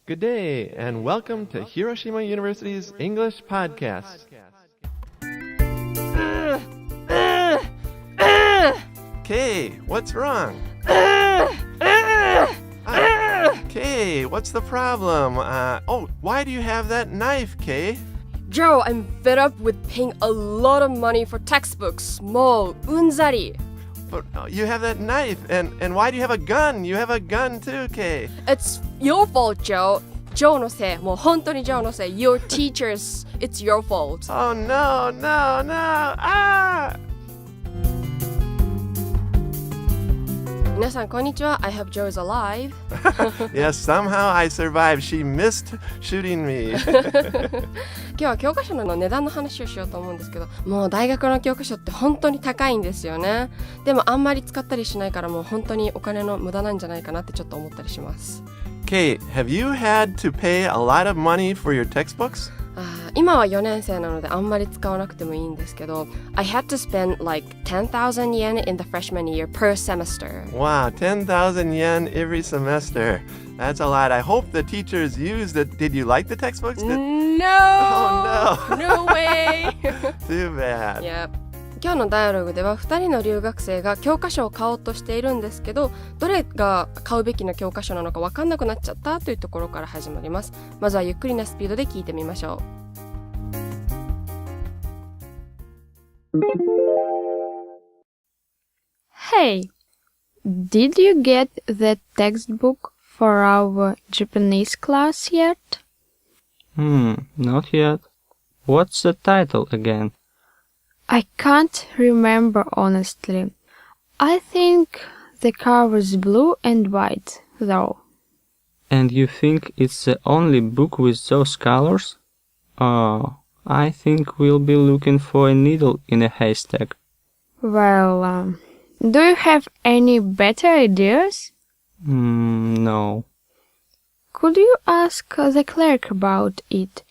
Good day, and welcome to Hiroshima University's English Podcast. Kay, what's wrong? Kay, what's the problem? Why do you have that knife, Kay? Joe, I'm fed up with paying a lot of money for textbooks. もううんざり。But you have that knife, and why do you have a gun? You have a gun too, Kay. It's your fault, Joe. Joe のせい。もう本当に Joe のせい。Your teachers, it's your fault. Oh, no. Ah! 皆さんこんにちは。I hope Joe is alive. Yes, somehow I survived. She missed shooting me. 今日は教科書の値段の話をしようと思うんですけど、もう大学の教科書って本当に高いんですよね。でもあんまり使ったりしないからもう本当にお金の無駄なんじゃないかなってちょっと思ったりします。Kate, have you had to pay a lot of money for your textbooks? 今は4年生なのであんまり使わなくてもいいんですけど I had to spend like 10,000 yen in the freshman year per semester. Wow, 10,000 yen every semester. That's a lot. I hope the teachers used it. Did you like the textbooks? No! Oh, no. No way! Too bad. Yep. 今日のダイアログでは2人の留学生が教科書を買おうとしているんですけど、どれが買うべきな教科書なのか分かんなくなっちゃったというところから始まります。まずはゆっくりなスピードで聞いてみましょう。Hey, did you get the textbook for our Japanese class yet? Not yet. What's the title again? I can't remember honestly. I think the cover's blue and white, though. And you think it's the only book with those colors? I think we'll be looking for a needle in a haystack. Well, do you have any better ideas? No. Could you ask the clerk about it?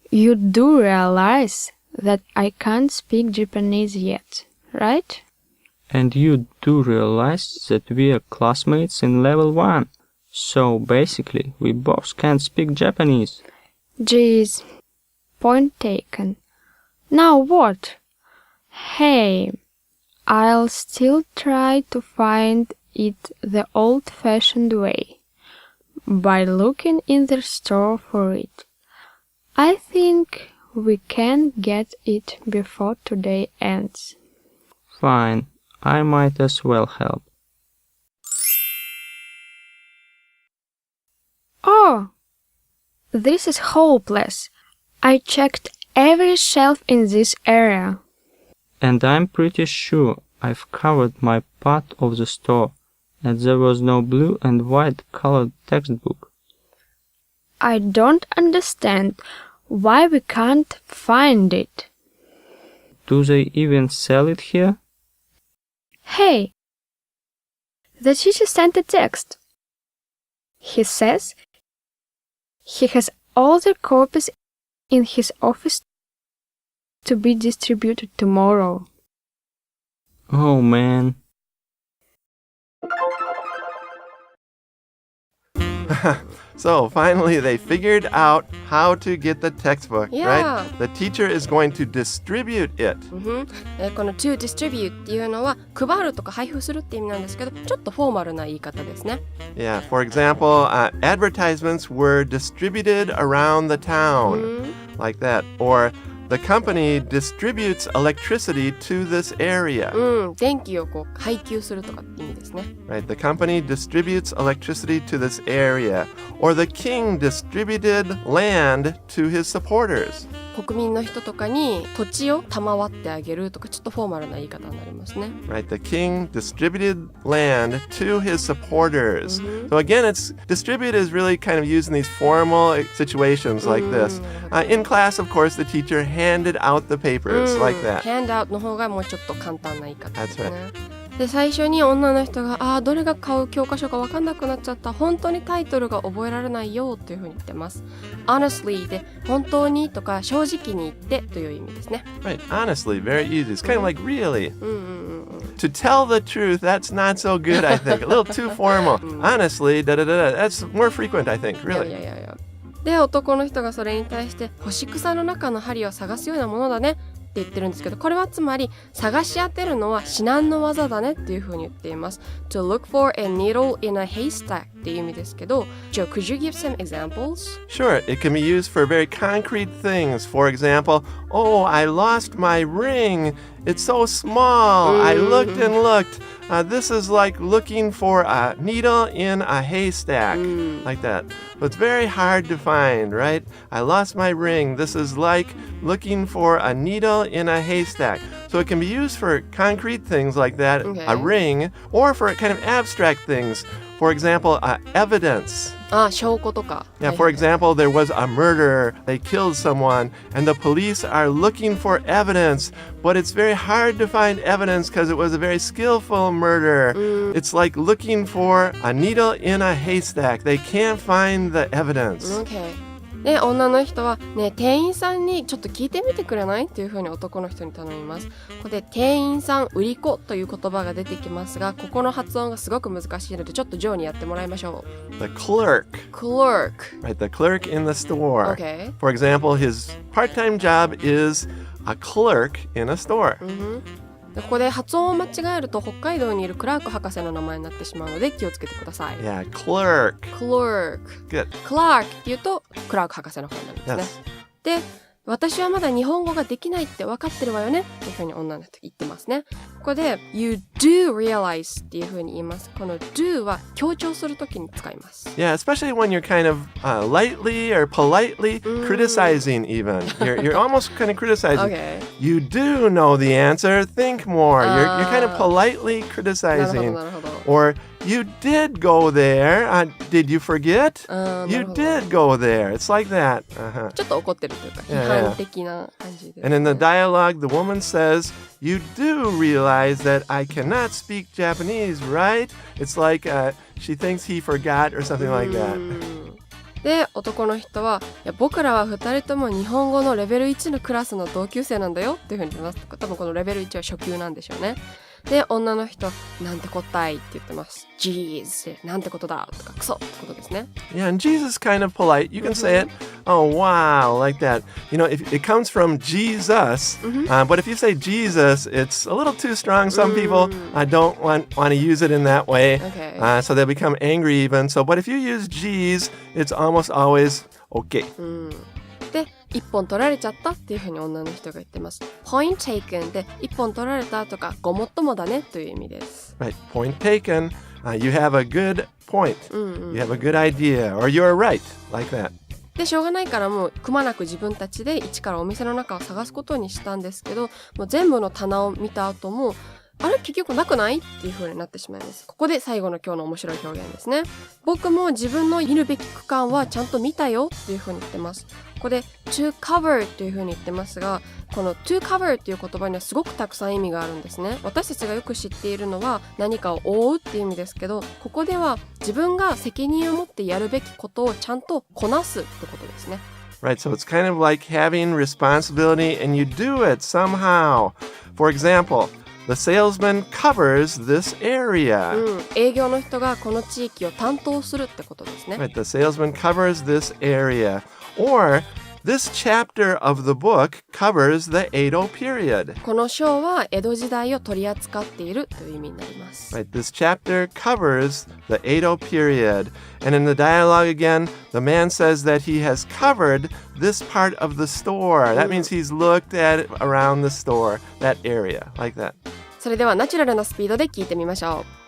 You do realize that I can't speak Japanese yet, right? And you do realize that we are classmates in level 1. So basically, we both can't speak Japanese. Geez, point taken. Now what? Hey, I'll still try to find it the old-fashioned way, by looking in the store for it. I think we can get it before today ends. Fine, I might as well help. Oh, this is hopeless. I checked every shelf in this area. And I'm pretty sure I've covered my part of the store, and there was no blue and white colored textbook. I don't understand why we can't find it. Do they even sell it here? Hey, the teacher sent a text. He says he has all the copies in his office to be distributed tomorrow. Oh man. So finally they figured out how to get the textbook, Yeah. right? The teacher is going to distribute it. この to distribute っていうのは配るとか配布するって意味なんですけど、ちょっとフォーマルな言い方ですね。Yeah, for example, advertisements were distributed around the town, like that. Or the company distributes electricity to this area. 電気をこう配給するとかって意味ですね。Right, the company distributes electricity to this area. Or the king distributed land to his supporters. 国民の人とかに土地を賜ってあげるとかちょっとフォーマルな言い方になりますね。Right, the king distributed land to his supporters. So again, distribute is really kind of used in these formal situations like this. In class, of course, the teacher handed out the papers like that. hand out の方がもうちょっと簡単な言い方ですね。 That's right. で最初に女の人がどれが買う教科書か分かんなくなっちゃった、本当にタイトルが覚えられないよっていう風に言ってます。 honestly で本当にとか正直に言ってという意味ですね。 Right, honestly, very easy. It's kind of like really. To tell the truth, that's not so good, I think. A little too formal. Honestly, that's more frequent, I think, really. いやで、男の人がそれに対して干し草の中の針を探すようなものだねって言ってるんですけど、これはつまり探し当てるのは至難の技だねっていう風に言っています。 To look for a needle in a haystack っていう意味ですけど、Joe, could you give some examples? Sure, it can be used for very concrete things. For example, oh, I lost my ring. It's so small. I looked and looked. This is like looking for a needle in a haystack. Like that. So it's very hard to find, right? I lost my ring. This is like looking for a needle in a haystack. So it can be used for concrete things like that, Okay. a ring, or for kind of abstract things. For example, evidence. 証拠とか。 Yeah, for example, there was a murder. They killed someone, and the police are looking for evidence, but it's very hard to find evidence because it was a very skillful murder. It's like looking for a needle in a haystack. They can't find the evidence. Okay. で、女の人はね、店員さんにちょっと聞いてみてくれないっていう風に男の人に頼みます。ここで店員さん、売り子という言葉が出てきますが、ここの発音がすごく難しいのでちょっとジョーにやってもらいましょう。 The clerk. Clerk. Right, the clerk in the store. Okay. For example, his part-time job is a clerk in a store. でここで発音を間違えると北海道にいるクラーク博士の名前になってしまうので気をつけてください。Yeah, clerk. Clerk. Good. Clerk って言うとクラーク博士の方になるんですね。で、私はまだ日本語ができないって分かってるわよねっていうふうに女の人言ってますね。ここで You do realize っていうふうに言います。この do は強調するときに使います。Yeah, especially when you're kind of lightly or politely criticizing even. You're almost kind of criticizing. Okay. You do know the answer. Think more. You're kind of politely なるほど criticizing. なるほど。Or you did go there. Did you forget? な You るほど did go there. It's like that. Uh-huh. ちょっと怒ってるというか Yeah, 批判的な感じです、ね。 And in the dialogue, the woman says, You do realize that I cannot speak Japanese, right? It's like she thinks he forgot or something like that. で、男の人は、いや僕らは2人とも日本語のレベル1のクラスの同級生なんだよっていうふうに言ってます。多分このレベル1は初級なんでしょうね。で、女の人、なんてこったいって言ってます。Jeez, なんてことだとか、クソってことですね。Yeah, and Jesus is kind of polite. You can say it, oh, wow, like that. You know, if it comes from Jesus, but if you say Jesus, it's a little too strong. Some people don't want to use it in that way, Okay. So they'll become angry even. So, but if you use G's, it's almost always okay. で、一本取られちゃったっていうふうに女の人が言ってます。Point taken で一本取られたとかごもっともだねという意味です。Right, point taken. You have a good point. You have a good idea, or you're right, like that. で、しょうがないからもうくまなく自分たちで一からお店の中を探すことにしたんですけど、もう全部の棚を見た後もあれ結局なくないっていう風になってしまいます。ここで最後の今日の面白い表現ですね。僕も自分の見るべき区間はちゃんと見たよっていう風に言ってます。ここで to cover という風に言ってますが、この to cover っていう言葉にはすごくたくさん意味があるんですね。私たちがよく知っているのは何かを覆うっていう意味ですけど、ここでは自分が責任を持ってやるべきことをちゃんとこなすってことですね。Right, so it's kind of like having responsibility and you do it somehow. For example, the salesman covers this area. 営業の人がこの地域を担当するってことですね。Right, the salesman covers this area. Or this chapter of the book covers the Edo period. この章は江戸時代を取り扱っているという意味になります。Right, this chapter covers the Edo period. And in the dialogue again, the man says that he has covered this part of the store. That means he's looked at it around the store, that area, like that. それではナチュラルなスピードで聞いてみましょう。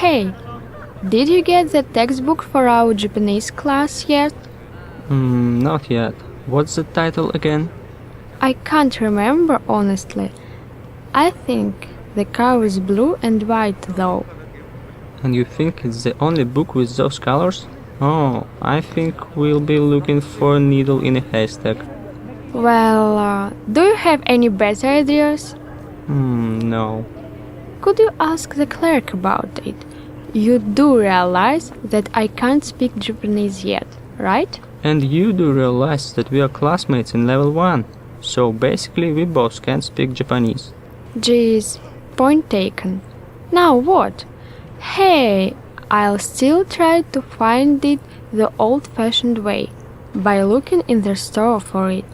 Hey, did you get the textbook for our Japanese class yet? Not yet. What's the title again? I can't remember honestly. I think the cover is blue and white though. And you think it's the only book with those colors? Oh, I think we'll be looking for a needle in a haystack. Well, do you have any better ideas? No. Could you ask the clerk about it? You do realize that I can't speak Japanese yet, right? And you do realize that we are classmates in level 1. So basically we both can't speak Japanese. Geez, point taken. Now what? Hey, I'll still try to find it the old-fashioned way, by looking in the store for it.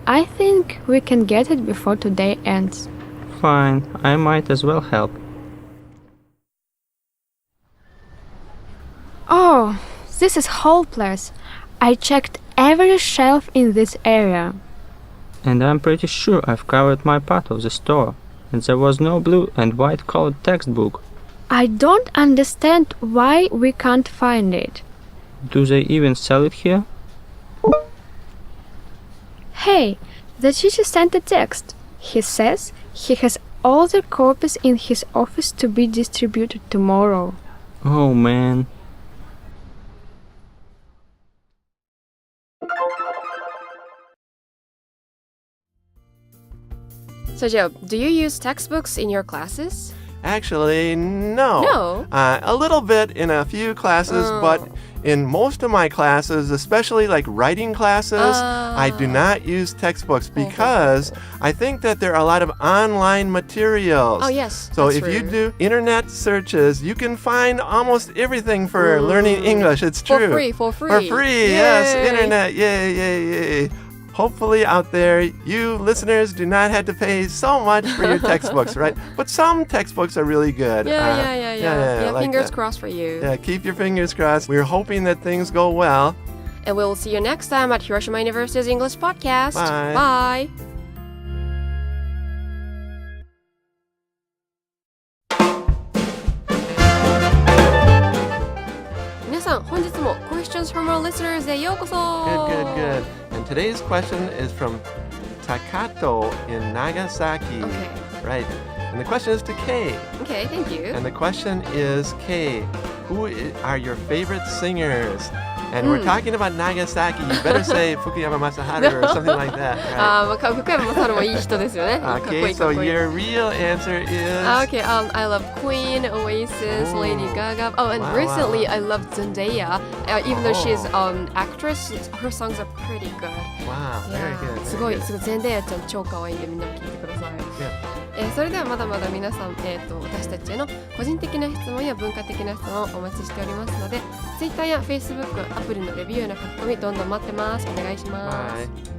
I think we can get it before today ends. Fine, I might as well help. Oh, this is hopeless. I checked every shelf in this area. And I'm pretty sure I've covered my part of the store, and there was no blue and white colored textbook. I don't understand why we can't find it. Do they even sell it here? Hey, the teacher sent a text. He says he has all the copies in his office to be distributed tomorrow. Oh man. So Joe, do you use textbooks in your classes? Actually, no. No? A little bit in a few classes, but in most of my classes, especially like writing classes, I do not use textbooks because I think that there are a lot of online materials. Oh, yes. So that's if you true. do internet searches, you can find almost everything for learning English. It's true. For free, for free. For free, yes. Internet, yay, yay, yay. Hopefully out there, you listeners do not have to pay so much for your textbooks, right? But some textbooks are really good. Yeah, like fingers that. crossed for you. Yeah, keep your fingers crossed. We're hoping that things go well. And we'll see you next time at Hiroshima University's English Podcast. Bye. Bye. 皆さん、本日も Questions from our listeners へようこそ。 Good, good, good. And today's question is from Takato in Nagasaki. Okay. Right. And the question is to Kay. Okay, thank you. And the question is, Kay, are your favorite singers? And we're talking about Nagasaki. You better say Fukuyama Masaharu or something like that, right? 福山雅治もいい人ですよね。かっこい Okay, いか so っこいい。 your real answer is... Okay, I love Queen, Oasis, Oh. Lady Gaga. Oh, and Wow, recently wow. I love Zendaya. Even though she's actress, her songs are pretty good. Wow, very good. すごい、ゼンデヤちゃん超可愛いんでみんなも聞いてください。Yeah. それではまだまだ皆さん、私たちへの個人的な質問や文化的な質問をお待ちしておりますので、Twitter や Facebook、アプリのレビューへの書き込みどんどん待ってます。お願いします。Bye.